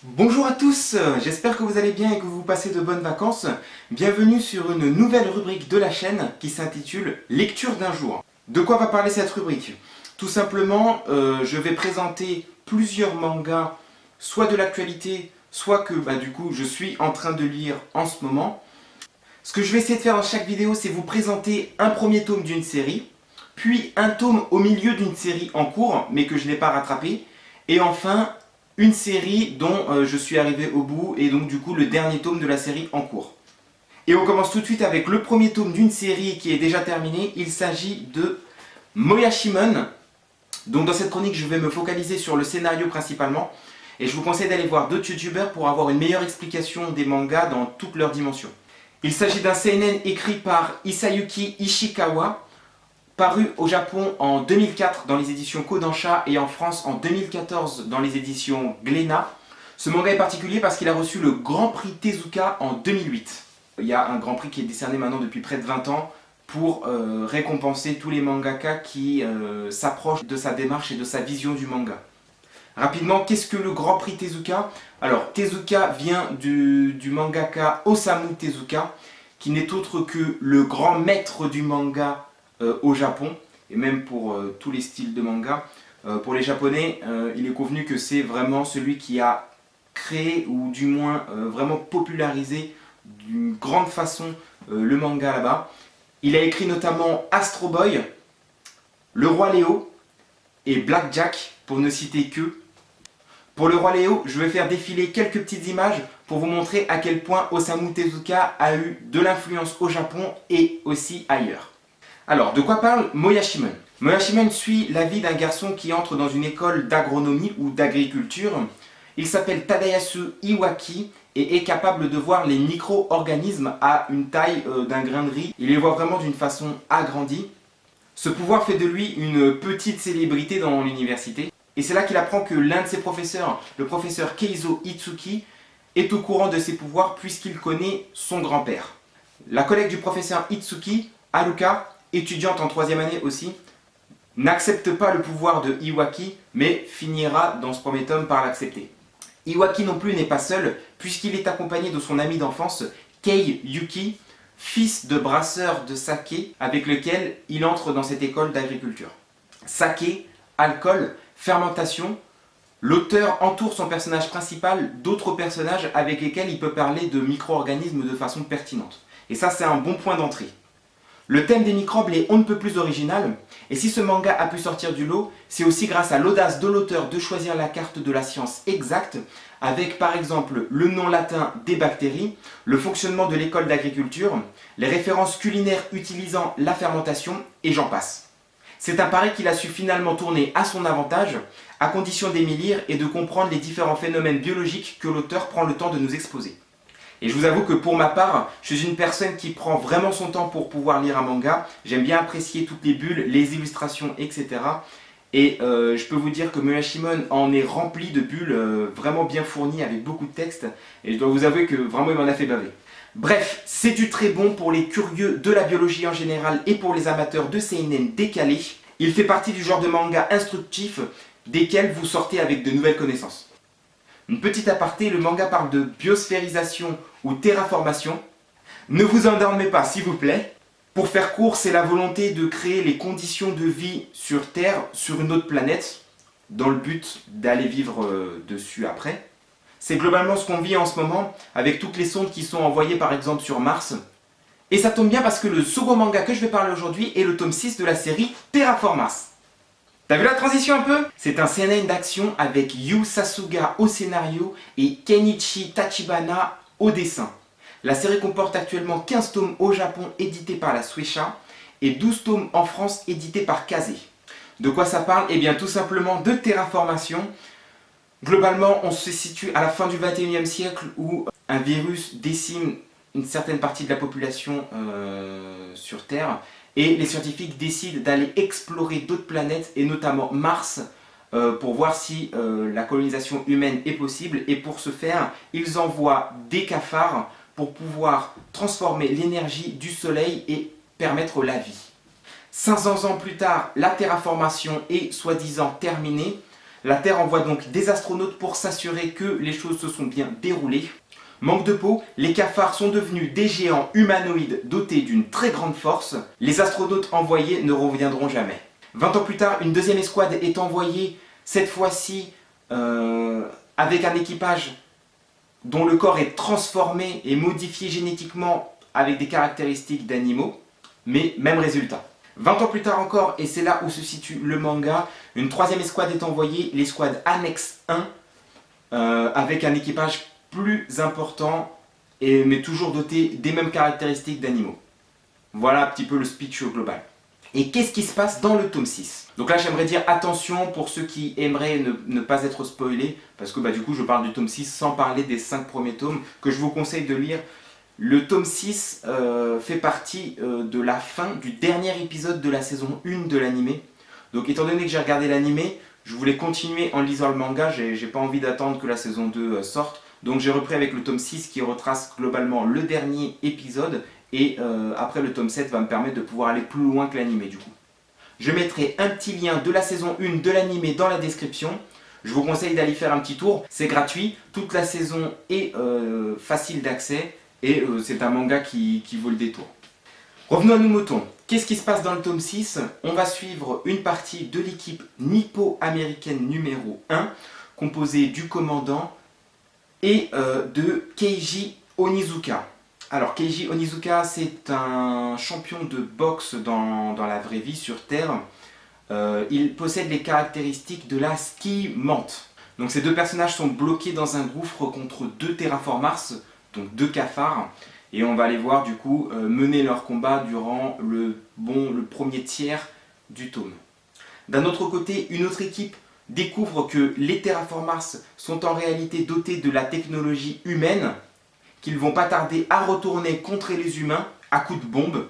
Bonjour à tous, j'espère que vous allez bien et que vous passez de bonnes vacances. Bienvenue sur une nouvelle rubrique de la chaîne qui s'intitule Lecture d'un jour. De quoi va parler cette rubrique? Tout simplement, je vais présenter plusieurs mangas, soit de l'actualité, soit que du coup je suis en train de lire en ce moment. Ce que je vais essayer de faire dans chaque vidéo, c'est vous présenter un premier tome d'une série, puis un tome au milieu d'une série en cours, mais que je n'ai pas rattrapé, et enfin une série dont je suis arrivé au bout, et donc du coup le dernier tome de la série en cours. Et on commence tout de suite avec le premier tome d'une série qui est déjà terminée. Il s'agit de Moyashimon. Donc dans cette chronique, je vais me focaliser sur le scénario principalement, et je vous conseille d'aller voir d'autres youtubeurs pour avoir une meilleure explication des mangas dans toutes leurs dimensions. Il s'agit d'un seinen écrit par Isayuki Ishikawa, paru au Japon en 2004 dans les éditions Kodansha et en France en 2014 dans les éditions Glénat. Ce manga est particulier parce qu'il a reçu le Grand Prix Tezuka en 2008. Il y a un Grand Prix qui est décerné maintenant depuis près de 20 ans pour récompenser tous les mangaka qui s'approchent de sa démarche et de sa vision du manga. Rapidement, qu'est-ce que le Grand Prix Tezuka? Alors, Tezuka vient du mangaka Osamu Tezuka, qui n'est autre que le grand maître du manga au Japon, et même pour tous les styles de manga. Pour les Japonais, il est convenu que c'est vraiment celui qui a créé, ou du moins vraiment popularisé d'une grande façon le manga là-bas. Il a écrit notamment Astro Boy, Le Roi Léo et Blackjack, pour ne citer que. Pour Le Roi Léo, je vais faire défiler quelques petites images pour vous montrer à quel point Osamu Tezuka a eu de l'influence au Japon et aussi ailleurs. Alors, de quoi parle Moyashimon? Moyashimon suit la vie d'un garçon qui entre dans une école d'agronomie ou d'agriculture. Il s'appelle Tadayasu Iwaki et est capable de voir les micro-organismes à une taille d'un grain de riz. Il les voit vraiment d'une façon agrandie. Ce pouvoir fait de lui une petite célébrité dans l'université. Et c'est là qu'il apprend que l'un de ses professeurs, le professeur Keizo Itsuki, est au courant de ses pouvoirs puisqu'il connaît son grand-père. La collègue du professeur Itsuki, Haruka, étudiante en 3e année aussi, n'accepte pas le pouvoir de Iwaki, mais finira dans ce premier tome par l'accepter. Iwaki non plus n'est pas seul, puisqu'il est accompagné de son ami d'enfance, Kei Yuki, fils de brasseur de saké, avec lequel il entre dans cette école d'agriculture. Saké, alcool, fermentation, l'auteur entoure son personnage principal d'autres personnages avec lesquels il peut parler de micro-organismes de façon pertinente. Et ça, c'est un bon point d'entrée. Le thème des microbes est on ne peut plus original, et si ce manga a pu sortir du lot, c'est aussi grâce à l'audace de l'auteur de choisir la carte de la science exacte, avec par exemple le nom latin des bactéries, le fonctionnement de l'école d'agriculture, les références culinaires utilisant la fermentation, et j'en passe. C'est un pari qu'il a su finalement tourner à son avantage, à condition d'aimer lire et de comprendre les différents phénomènes biologiques que l'auteur prend le temps de nous exposer. Et je vous avoue que pour ma part, je suis une personne qui prend vraiment son temps pour pouvoir lire un manga. J'aime bien apprécier toutes les bulles, les illustrations, etc. Et je peux vous dire que Moyashimon en est rempli de bulles vraiment bien fournies avec beaucoup de texte. Et je dois vous avouer que vraiment il m'en a fait baver. Bref, c'est du très bon pour les curieux de la biologie en général et pour les amateurs de seinen décalés. Il fait partie du genre de manga instructif desquels vous sortez avec de nouvelles connaissances. Une petite aparté, le manga parle de biosphérisation ou terraformation. Ne vous endormez pas s'il vous plaît. Pour faire court, c'est la volonté de créer les conditions de vie sur Terre, sur une autre planète, dans le but d'aller vivre dessus après. C'est globalement ce qu'on vit en ce moment, avec toutes les sondes qui sont envoyées par exemple sur Mars. Et ça tombe bien parce que le second manga que je vais parler aujourd'hui est le tome 6 de la série Terraformas. T'as vu la transition un peu? C'est un seinen d'action avec Yu Sasuga au scénario et Kenichi Tachibana au dessin. La série comporte actuellement 15 tomes au Japon édités par la Shueisha et 12 tomes en France édités par Kazé. De quoi ça parle? Eh bien tout simplement de terraformation. Globalement, on se situe à la fin du 21e siècle où un virus décime une certaine partie de la population sur Terre. Et les scientifiques décident d'aller explorer d'autres planètes, et notamment Mars, pour voir si la colonisation humaine est possible. Et pour ce faire, ils envoient des cafards pour pouvoir transformer l'énergie du Soleil et permettre la vie. 500 ans plus tard, la terraformation est soi-disant terminée, La Terre envoie donc des astronautes pour s'assurer que les choses se sont bien déroulées. Manque de peau, les cafards sont devenus des géants humanoïdes dotés d'une très grande force. Les astronautes envoyés ne reviendront jamais. 20 ans plus tard, une deuxième escouade est envoyée, cette fois-ci avec un équipage dont le corps est transformé et modifié génétiquement avec des caractéristiques d'animaux, mais même résultat. 20 ans plus tard encore, et c'est là où se situe le manga, une troisième escouade est envoyée, l'escouade Annex 1, avec un équipage plus important, mais toujours doté des mêmes caractéristiques d'animaux. Voilà un petit peu le speech global. Et qu'est-ce qui se passe dans le tome 6? Donc là j'aimerais dire attention pour ceux qui aimeraient ne pas être spoilés, parce que du coup je parle du tome 6 sans parler des 5 premiers tomes, que je vous conseille de lire. Le tome 6 fait partie de la fin du dernier épisode de la saison 1 de l'animé. Donc étant donné que j'ai regardé l'animé, je voulais continuer en lisant le manga, j'ai pas envie d'attendre que la saison 2 sorte. Donc j'ai repris avec le tome 6 qui retrace globalement le dernier épisode. Et après le tome 7 va me permettre de pouvoir aller plus loin que l'animé du coup. Je mettrai un petit lien de la saison 1 de l'animé dans la description. Je vous conseille d'aller faire un petit tour, c'est gratuit, toute la saison est facile d'accès et c'est un manga qui vaut le détour. Revenons à nos moutons. Qu'est-ce qui se passe dans le tome 6? On va suivre une partie de l'équipe nippo-américaine numéro 1, composée du commandant et de Keiji Onizuka. Alors Keiji Onizuka, c'est un champion de boxe dans la vraie vie sur Terre. Il possède les caractéristiques de la ski menthe. Donc ces deux personnages sont bloqués dans un gouffre contre deux terraformars, donc deux cafards. Et on va les voir du coup mener leur combat durant le premier tiers du tome. D'un autre côté, une autre équipe découvre que les terraformars sont en réalité dotés de la technologie humaine, qu'ils vont pas tarder à retourner contre les humains à coups de bombe.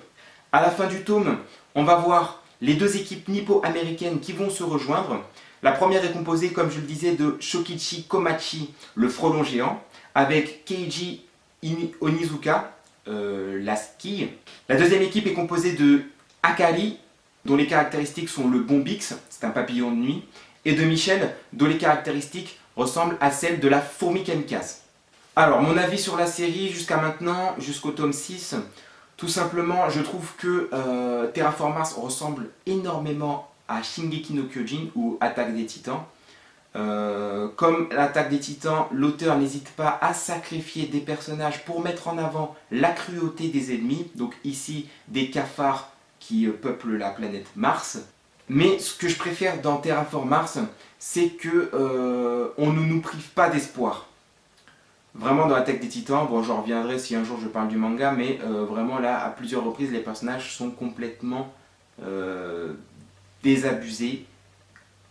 À la fin du tome, on va voir les deux équipes nippo-américaines qui vont se rejoindre. La première est composée, comme je le disais, de Shokichi Komachi, le frelon géant, avec Keiji Onizuka, la ski. La deuxième équipe est composée de Akari, dont les caractéristiques sont le bombix, c'est un papillon de nuit, et de Michel, dont les caractéristiques ressemblent à celles de la fourmi kamikaze. Alors, mon avis sur la série jusqu'à maintenant, jusqu'au tome 6, tout simplement, je trouve que Terraformars ressemble énormément à Shingeki no Kyojin ou Attaque des Titans. Comme l'Attaque des Titans, l'auteur n'hésite pas à sacrifier des personnages pour mettre en avant la cruauté des ennemis. Donc ici, des cafards qui peuplent la planète Mars. Mais ce que je préfère dans Terraformars, c'est que on ne nous prive pas d'espoir. Vraiment dans l'Attaque des Titans, bon j'en reviendrai si un jour je parle du manga, mais vraiment là, à plusieurs reprises, les personnages sont complètement désabusés,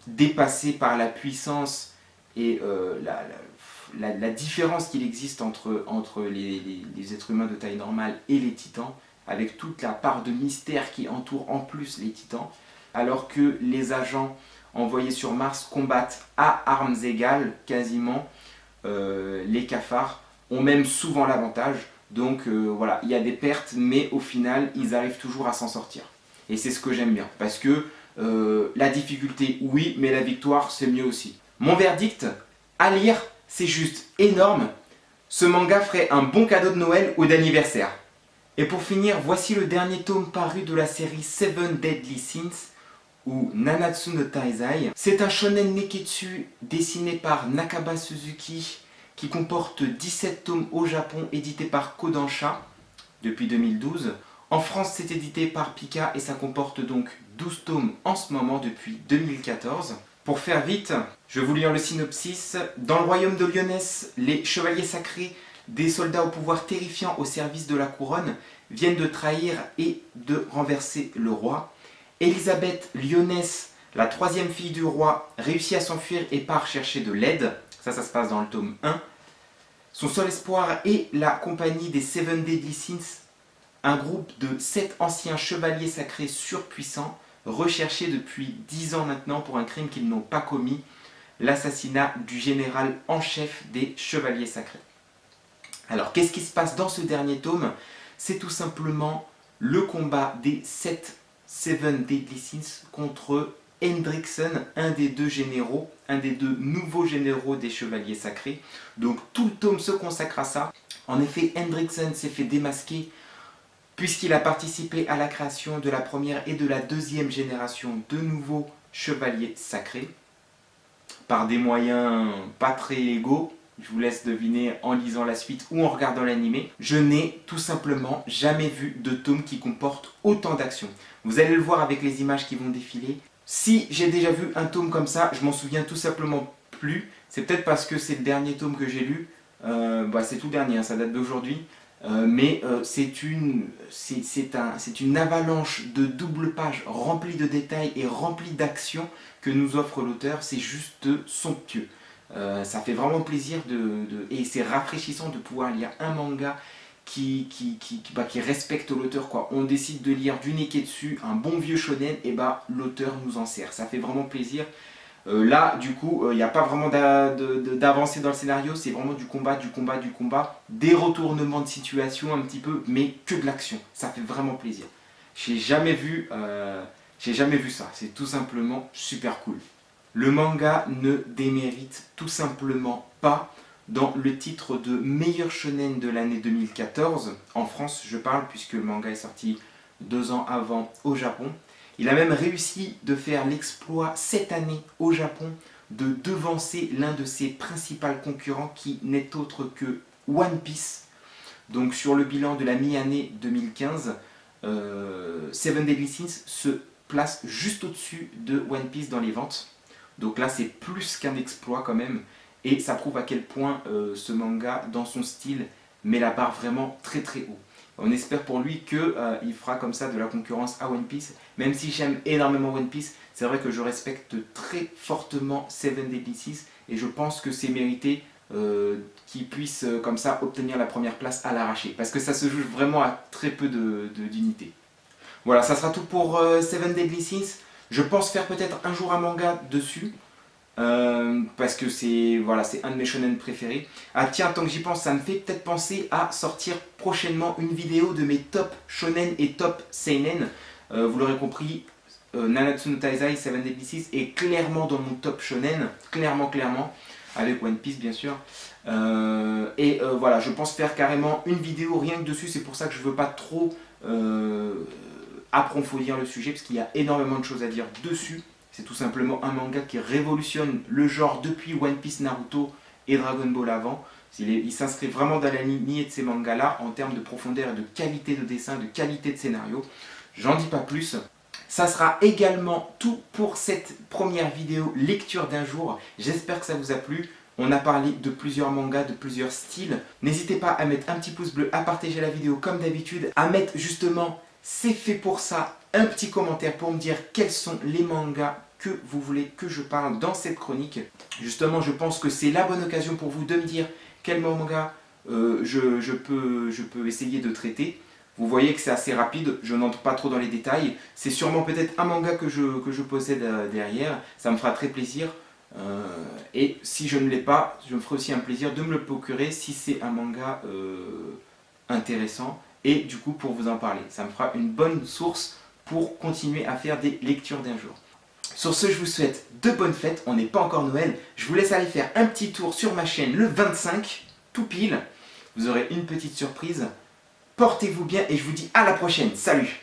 dépassés par la puissance et la différence qu'il existe entre les êtres humains de taille normale et les titans, avec toute la part de mystère qui entoure en plus les titans, alors que les agents envoyés sur Mars combattent à armes égales quasiment. Les cafards ont même souvent l'avantage, donc voilà, il y a des pertes, mais au final, ils arrivent toujours à s'en sortir. Et c'est ce que j'aime bien, parce que la difficulté, oui, mais la victoire, c'est mieux aussi. Mon verdict, à lire, c'est juste énorme. Ce manga ferait un bon cadeau de Noël ou d'anniversaire. Et pour finir, voici le dernier tome paru de la série Seven Deadly Sins, ou Nanatsu no Taizai. C'est un shonen neketsu dessiné par Nakaba Suzuki qui comporte 17 tomes au Japon, édité par Kodansha depuis 2012. En France, c'est édité par Pika et ça comporte donc 12 tomes en ce moment depuis 2014. Pour faire vite, je vais vous lire le synopsis. Dans le royaume de Lyonesse, les chevaliers sacrés, des soldats au pouvoir terrifiant au service de la couronne, viennent de trahir et de renverser le roi. Elisabeth Lyonesse, la troisième fille du roi, réussit à s'enfuir et part chercher de l'aide. Ça se passe dans le tome 1. Son seul espoir est la compagnie des Seven Deadly Sins, un groupe de 7 anciens chevaliers sacrés surpuissants, recherchés depuis 10 ans maintenant pour un crime qu'ils n'ont pas commis, l'assassinat du général en chef des chevaliers sacrés. Alors, qu'est-ce qui se passe dans ce dernier tome? C'est tout simplement le combat des 7 Seven Deadly Sins contre Hendrickson, un des deux généraux, un des deux nouveaux généraux des Chevaliers Sacrés. Donc tout le tome se consacre à ça. En effet, Hendrickson s'est fait démasquer puisqu'il a participé à la création de la première et de la deuxième génération de nouveaux Chevaliers Sacrés par des moyens pas très légaux. Je vous laisse deviner en lisant la suite ou en regardant l'animé. Je n'ai tout simplement jamais vu de tome qui comporte autant d'actions. Vous allez le voir avec les images qui vont défiler. Si j'ai déjà vu un tome comme ça, je m'en souviens tout simplement plus. C'est peut-être parce que c'est le dernier tome que j'ai lu. C'est tout dernier, hein, ça date d'aujourd'hui. C'est une avalanche de double pages remplie de détails et remplie d'actions que nous offre l'auteur. C'est juste somptueux. Ça fait vraiment plaisir et c'est rafraîchissant de pouvoir lire un manga qui respecte l'auteur, quoi. On décide de lire du Neketsu, un bon vieux shonen, et l'auteur nous en sert. Ça fait vraiment plaisir. Là, du coup, il n'y a pas vraiment d'avancée dans le scénario, c'est vraiment du combat, des retournements de situation un petit peu, mais que de l'action. Ça fait vraiment plaisir. J'ai jamais vu ça. C'est tout simplement super cool. Le manga ne démérite tout simplement pas dans le titre de meilleur shonen de l'année 2014. En France, je parle, puisque le manga est sorti 2 ans avant au Japon. Il a même réussi de faire l'exploit cette année au Japon de devancer l'un de ses principaux concurrents qui n'est autre que One Piece. Donc sur le bilan de la mi-année 2015, Seven Deadly Sins se place juste au-dessus de One Piece dans les ventes. Donc là c'est plus qu'un exploit quand même. Et ça prouve à quel point ce manga, dans son style, met la barre vraiment très très haut. On espère pour lui qu'il fera comme ça de la concurrence à One Piece. Même si j'aime énormément One Piece, c'est vrai que je respecte très fortement Seven Deadly Sins. Et je pense que c'est mérité qu'il puisse comme ça obtenir la première place à l'arraché. Parce que ça se joue vraiment à très peu d'unités. Voilà, ça sera tout pour Seven Deadly Sins. Je pense faire peut-être un jour un manga dessus. Parce que c'est un de mes shonen préférés. Ah tiens, tant que j'y pense, ça me fait peut-être penser à sortir prochainement une vidéo de mes top shonen et top seinen. Vous l'aurez compris, Nanatsu no Taizai, Seven Deadly Sins est clairement dans mon top shonen, clairement, avec One Piece bien sûr. Voilà, je pense faire carrément une vidéo rien que dessus, c'est pour ça que je veux pas trop approfondir le sujet, parce qu'il y a énormément de choses à dire dessus. C'est tout simplement un manga qui révolutionne le genre depuis One Piece, Naruto et Dragon Ball avant. Il s'inscrit vraiment dans la lignée de ces mangas-là en termes de profondeur et de qualité de dessin, de qualité de scénario. J'en dis pas plus. Ça sera également tout pour cette première vidéo lecture d'un jour. J'espère que ça vous a plu. On a parlé de plusieurs mangas, de plusieurs styles. N'hésitez pas à mettre un petit pouce bleu, à partager la vidéo comme d'habitude, à mettre justement « c'est fait pour ça » un petit commentaire pour me dire quels sont les mangas que vous voulez que je parle dans cette chronique. Justement, je pense que c'est la bonne occasion pour vous de me dire quel manga je peux essayer de traiter. Vous voyez que c'est assez rapide, je n'entre pas trop dans les détails. C'est sûrement peut-être un manga que je possède derrière, ça me fera très plaisir. Et si je ne l'ai pas, je me ferai aussi un plaisir de me le procurer si c'est un manga intéressant. Et du coup pour vous en parler, ça me fera une bonne source pour continuer à faire des lectures d'un jour. Sur ce, je vous souhaite de bonnes fêtes, on n'est pas encore Noël. Je vous laisse aller faire un petit tour sur ma chaîne le 25, tout pile. Vous aurez une petite surprise. Portez-vous bien et je vous dis à la prochaine. Salut!